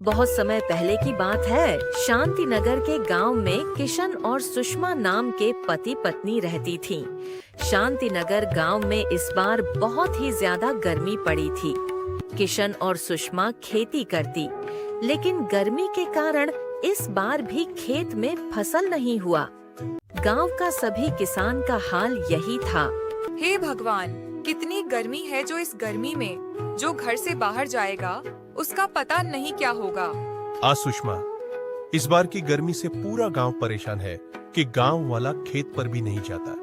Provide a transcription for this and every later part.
बहुत समय पहले की बात है। शांति नगर के गांव में किशन और सुषमा नाम के पति पत्नी रहती थीं। शांति नगर गांव में इस बार बहुत ही ज्यादा गर्मी पड़ी थी। किशन और सुषमा खेती करती, लेकिन गर्मी के कारण इस बार भी खेत में फसल नहीं हुआ। गांव का सभी किसान का हाल यही था। हे भगवान, कितनी गर्मी है। जो इस गर्मी में जो घर से बाहर जाएगा उसका पता नहीं क्या होगा। सुषमा, इस बार की गर्मी से पूरा गांव परेशान है कि गांव वाला खेत पर भी नहीं जाता।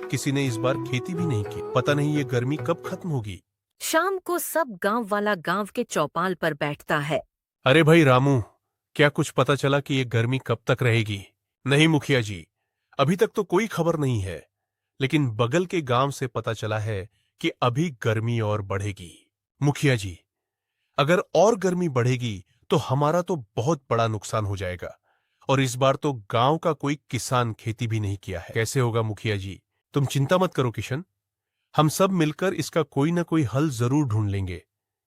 किसी ने इस बार खेती भी नहीं की। पता नहीं ये गर्मी कब खत्म होगी। शाम को सब गांव वाला गांव के चौपाल पर बैठता है। अरे भाई रामू, क्या कुछ पता चला कि ये गर्मी कब तक रहेगी? नहीं मुखिया जी, अभी तक तो कोई खबर नहीं है, लेकिन बगल के गांव से पता चला है कि अभी गर्मी और बढ़ेगी। मुखिया जी, अगर और गर्मी बढ़ेगी तो हमारा तो बहुत बड़ा नुकसान हो जाएगा, और इस बार तो गांव का कोई किसान खेती भी नहीं किया है। कैसे होगा मुखिया जी? तुम चिंता मत करो किशन, हम सब मिलकर इसका कोई ना कोई हल जरूर ढूंढ लेंगे।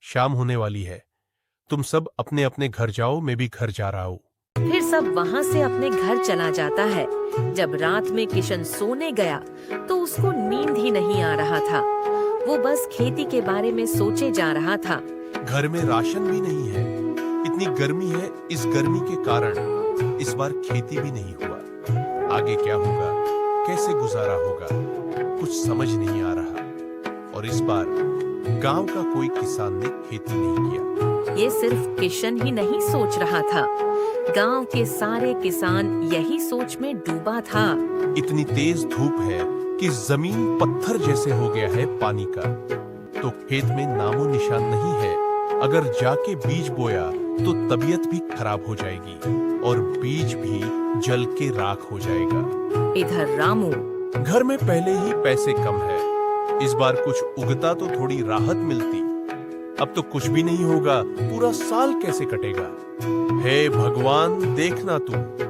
शाम होने वाली है, तुम सब अपने अपने घर जाओ, मैं भी घर जा रहा हूं। फिर सब वहाँ से अपने घर चला जाता है। जब रात में किशन सोने गया तो उसको नींद ही नहीं आ रहा था। वो बस खेती के बारे में सोचे जा रहा था। घर में राशन भी नहीं है, इतनी गर्मी है। इस गर्मी के कारण इस बार खेती भी नहीं हुआ। आगे क्या होगा, कैसे गुजारा होगा, कुछ समझ नहीं आ रहा। और इस बार गांव का कोई किसान ने खेती नहीं किया। ये सिर्फ किशन ही नहीं सोच रहा था, गांव के सारे किसान यही सोच में डूबा था। इतनी तेज धूप है कि जमीन पत्थर जैसे हो गया है पानी का, तो खेत में नामो निशान नहीं है। अगर जाके बीज बोया तो तबीयत भी खराब हो जाएगी और बीज भी जल के राख हो जाएगा। इधर रामू, घर में पहले ही पैसे कम है, इस बार कुछ उगता तो थोड़ी राहत मिलती। अब तो कुछ भी नहीं होगा, पूरा साल कैसे कटेगा? हे भगवान, देखना तू।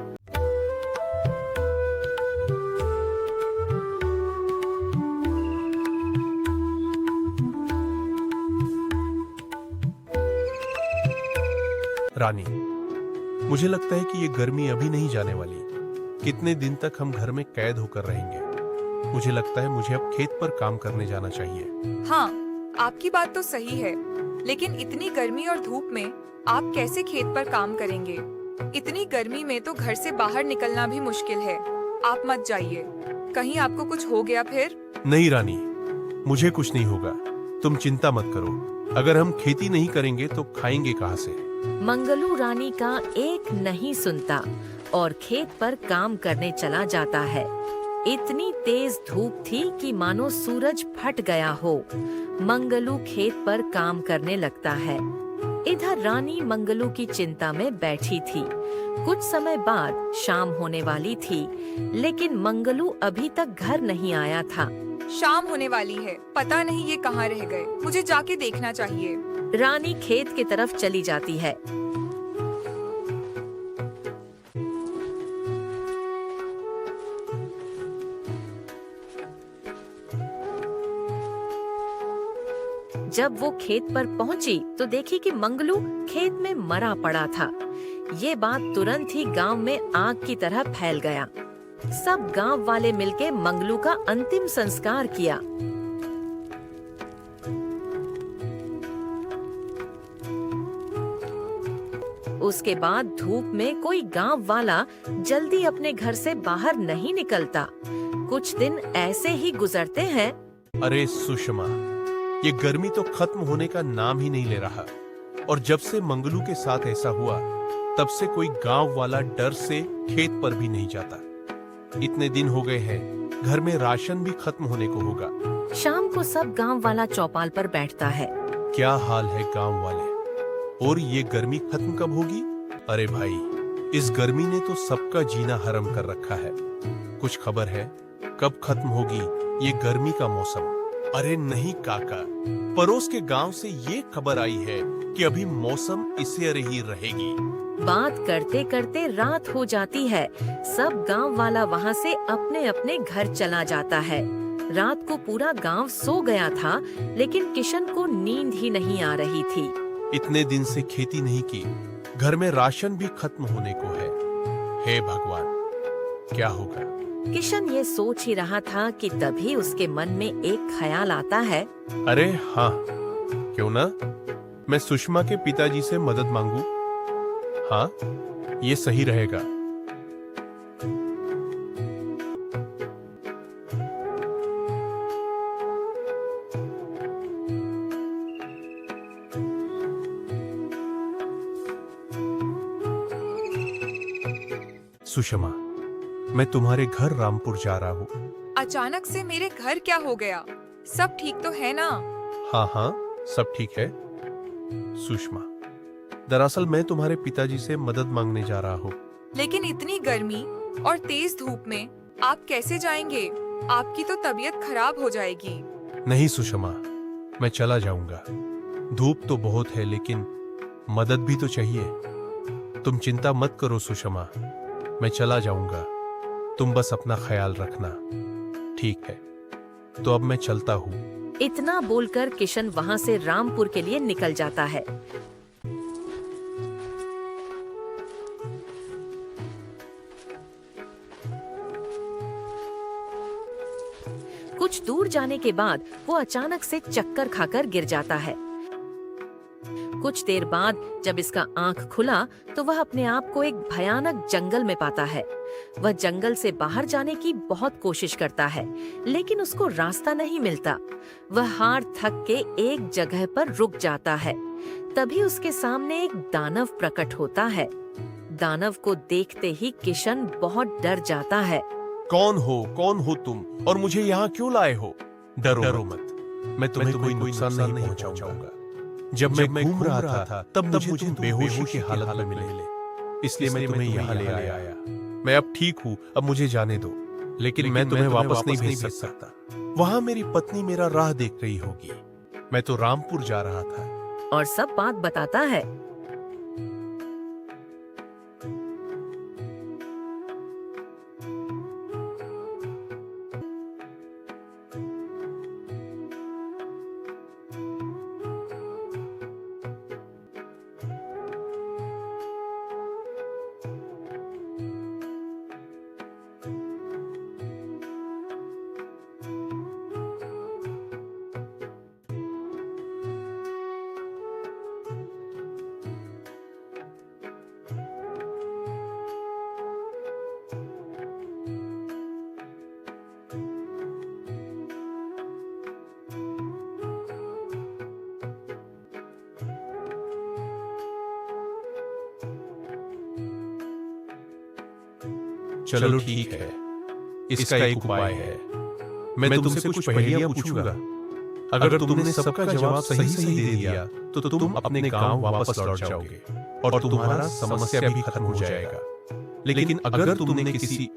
रानी, मुझे लगता है कि ये गर्मी अभी नहीं जाने वाली। कितने दिन तक हम घर में कैद होकर रहेंगे? मुझे लगता है मुझे अब खेत पर काम करने जाना चाहिए। हाँ, आपकी बात तो सही है, लेकिन इतनी गर्मी और धूप में आप कैसे खेत पर काम करेंगे? इतनी गर्मी में तो घर से बाहर निकलना भी मुश्किल है। आप मत जाइए, कहीं आपको कुछ हो गया फिर? नहीं रानी, मुझे कुछ नहीं होगा, तुम चिंता मत करो। अगर हम खेती नहीं करेंगे तो खाएंगे कहाँ से? मंगलू रानी का एक नहीं सुनता और खेत पर काम करने चला जाता है। इतनी तेज धूप थी कि मानो सूरज फट गया हो। मंगलू खेत पर काम करने लगता है। इधर रानी मंगलू की चिंता में बैठी थी। कुछ समय बाद शाम होने वाली थी, लेकिन मंगलू अभी तक घर नहीं आया था। शाम होने वाली है, पता नहीं ये कहाँ रह गए। मुझे जाके देखना चाहिए। रानी खेत की तरफ चली जाती है। जब वो खेत पर पहुंची तो देखी कि मंगलू खेत में मरा पड़ा था। ये बात तुरंत ही गांव में आग की तरह फैल गया। सब गांव वाले मिलके मंगलू का अंतिम संस्कार किया। उसके बाद धूप में कोई गांव वाला जल्दी अपने घर से बाहर नहीं निकलता। कुछ दिन ऐसे ही गुजरते हैं। अरे सुषमा, ये गर्मी तो खत्म होने का नाम ही नहीं ले रहा। और जब से मंगलू के साथ ऐसा हुआ, तब से कोई गांव वाला डर से खेत पर भी नहीं जाता। इतने दिन हो गए हैं, घर में राशन भी खत्म होने को होगा। शाम को सब गांव वाला चौपाल पर बैठता है। क्या हाल है गांव वाले? और ये गर्मी खत्म कब होगी? अरे भाई, इस गर्मी ने तो सबका जीना हराम कर रखा है। कुछ खबर है कब खत्म होगी ये गर्मी का मौसम? अरे नहीं काका, पड़ोस के गांव से ये खबर आई है कि अभी मौसम इसे ही रहेगी। बात करते करते रात हो जाती है। सब गांव वाला वहाँ से अपने अपने घर चला जाता है। रात को पूरा गांव सो गया था, लेकिन किशन को नींद ही नहीं आ रही थी। इतने दिन से खेती नहीं की, घर में राशन भी खत्म होने को है। हे भगवान, क्या होगा? किशन ये सोच ही रहा था कि तभी उसके मन में एक ख्याल आता है। अरे हाँ, क्यों ना मैं सुषमा के पिताजी से मदद मांगू। हाँ, ये सही रहेगा। सुषमा, मैं तुम्हारे घर रामपुर जा रहा हूँ। अचानक से मेरे घर क्या हो गया? सब ठीक तो है ना? हाँ हाँ, सब ठीक है। सुषमा, दरअसल मैं तुम्हारे पिताजी से मदद मांगने जा रहा हूँ। लेकिन इतनी गर्मी और तेज धूप में आप कैसे जाएंगे? आपकी तो तबीयत खराब हो जाएगी। नहीं सुषमा, मैं चला जाऊंगा। धूप तो बहुत है, लेकिन मदद भी तो चाहिए। तुम चिंता मत करो सुषमा, मैं चला जाऊंगा। तुम बस अपना ख्याल रखना, ठीक है? तो अब मैं चलता हूँ। इतना बोलकर किशन वहाँ से रामपुर के लिए निकल जाता है। कुछ दूर जाने के बाद वो अचानक से चक्कर खाकर गिर जाता है। कुछ देर बाद जब इसका आंख खुला तो वह अपने आप को एक भयानक जंगल में पाता है। वह जंगल से बाहर जाने की बहुत कोशिश करता है, लेकिन उसको रास्ता नहीं मिलता। वह हार थक के एक जगह पर रुक जाता है। तभी उसके सामने एक दानव प्रकट होता है। दानव को देखते ही किशन बहुत डर जाता है। कौन हो तुम, और मुझे यहाँ क्यों लाए हो? डरो मत, मैं तुम्हें कोई नुकसान नहीं पहुंचाऊंगा। जब मैं घूम रहा था तब मुझे तुम बेहोशी की हालत में मिले, इसलिए मैं तुम्हें यहाँ ले आया। मैं अब ठीक हूँ, अब मुझे जाने दो। लेकिन मैं तुम्हें वापस नहीं भेज सकता। वहाँ मेरी पत्नी मेरा राह देख रही होगी। मैं तो रामपुर जा रहा था। और सब बात बताता है। चलो ठीक है, इसका एक उपाय है। मैं तुमसे कुछ पहेलियां पूछूंगा। अगर तुमने सबका जवाब सही सही दे दिया तो तुम अपने गांव वापस लौट जाओगे और तुम्हारा समस्या भी खत्म हो जाएगा। लेकिन अगर तुमने किसी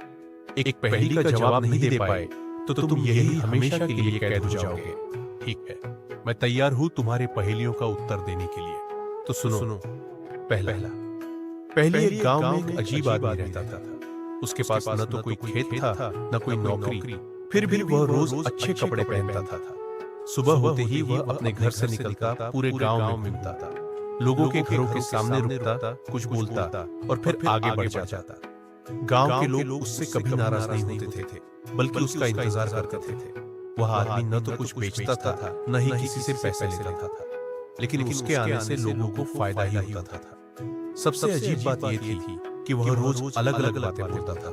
एक पहेली का जवाब नहीं दे पाए तो तुम यही हमेशा के लिए कैद हो जाओगे। ठीक है, मैं तैयार हूँ तुम्हारे पहेलियों का उत्तर देने के लिए। तो सुनो। पहले एक गांव में एक अजीब आदमी रहता था। उसके पास न तो कोई खेत था, न कोई नौकरी। फिर भी वह रोज अच्छे कपड़े पहनता था। सुबह होते ही वह अपने घर से निकलता, पूरे गांव में घूमता था, लोगों के घरों के सामने रुकता, कुछ बोलता और फिर आगे बढ़ जाता। गांव के लोग उससे कभी नाराज नहीं होते थे, बल्कि उसका इंतजार करते थे। वह आदमी न तो कुछ बेचता था, न ही किसी से पैसे लेता था, लेकिन उसके आने से लोगों को फायदा ही होता था। सबसे अजीब बात यह थी कि वह रोज अलग अलग बातें बोलता था।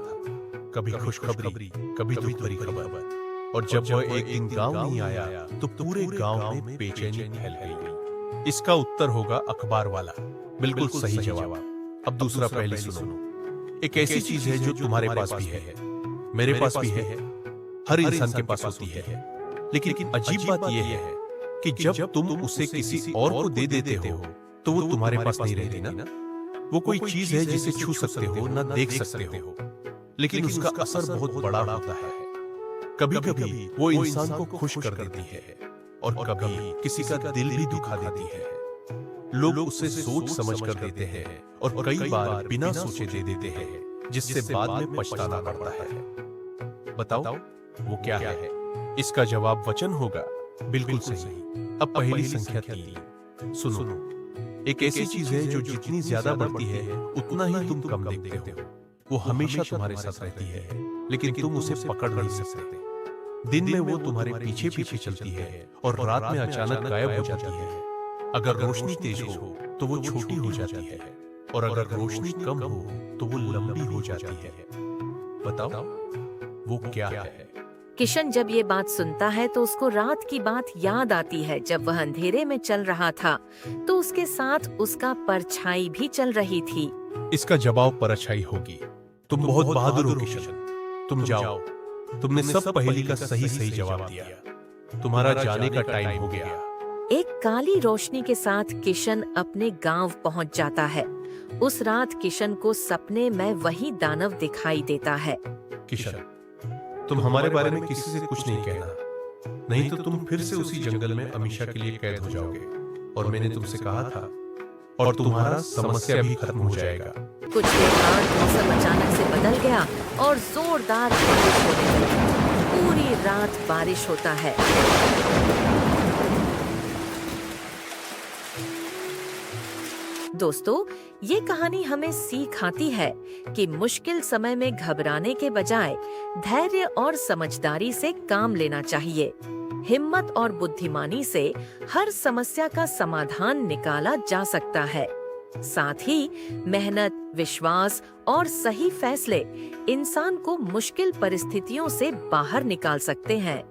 कभी खुशखबरी, कभी दुख भरी खबर। और जब वह एक दिन गांव नहीं आया तो पूरे गांव में बेचैनी फैल गई। इसका उत्तर होगा अखबार वाला। बिल्कुल सही जवाब। अब दूसरा पहेली सुनो। एक ऐसी चीज है जो तुम्हारे पास भी है, मेरे पास भी है, हर इंसान के पास होती है। लेकिन अजीब बात यह है कि जब तुम उसे किसी और को दे देते हो तो वो तुम्हारे पास नहीं रहती ना। वो कोई चीज है जिसे छू सकते हो, ना देख सकते हो, लेकिन उसका असर बहुत बड़ा होता है। कभी कभी वो इंसान को खुश कर देती है और कभी किसी का दिल भी दुखा देती है। लोग उसे सोच समझ कर देते हैं और कई बार बिना सोचे दे देते हैं, जिससे बाद में पछताना पड़ता है। बताओ वो क्या है? इसका जवाब वचन होगा। बिल्कुल सही। अब पहेली संख्या 3 सुनो। एक ऐसी चीज है जो जितनी ज्यादा बढ़ती है उतना ही तुम कम देखते हो। वो हमेशा तुम्हारे साथ रहती है, लेकिन तुम उसे पकड़ नहीं सकते। दिन में वो तुम्हारे पीछे पीछे चलती है और रात में अचानक गायब हो जाती है। अगर रोशनी तेज हो तो वो छोटी हो जाती है, और अगर रोशनी कम हो तो वो लंबी हो जाती है। बताओ वो क्या है? किशन जब ये बात सुनता है तो उसको रात की बात याद आती है। जब वह अंधेरे में चल रहा था तो उसके साथ उसका परछाई भी चल रही थी। इसका जवाब परछाई होगी। तुम बहुत बहादुर हो किशन, तुम जाओ। तुमने सब पहेली का सही सही जवाब दिया। तुम्हारा जाने का टाइम हो गया। एक काली रोशनी के साथ किशन अपने गांव पहुंच जाता है। उस रात किशन को सपने में वही दानव दिखाई देता है। किशन, तुम हमारे बारे में किसी से कुछ नहीं कहना, नहीं तो तुम फिर से उसी जंगल में हमेशा के लिए कैद हो जाओगे। और मैंने तुमसे कहा था, और तुम्हारा समस्या भी खत्म हो जाएगा। कुछ देर बाद मौसम अचानक से बदल गया और जोरदार बारिश होने लगी। पूरी रात बारिश होता है। दोस्तों, ये कहानी हमें सीख आती है कि मुश्किल समय में घबराने के बजाय धैर्य और समझदारी से काम लेना चाहिए। हिम्मत और बुद्धिमानी से हर समस्या का समाधान निकाला जा सकता है। साथ ही मेहनत, विश्वास और सही फैसले इंसान को मुश्किल परिस्थितियों से बाहर निकाल सकते हैं।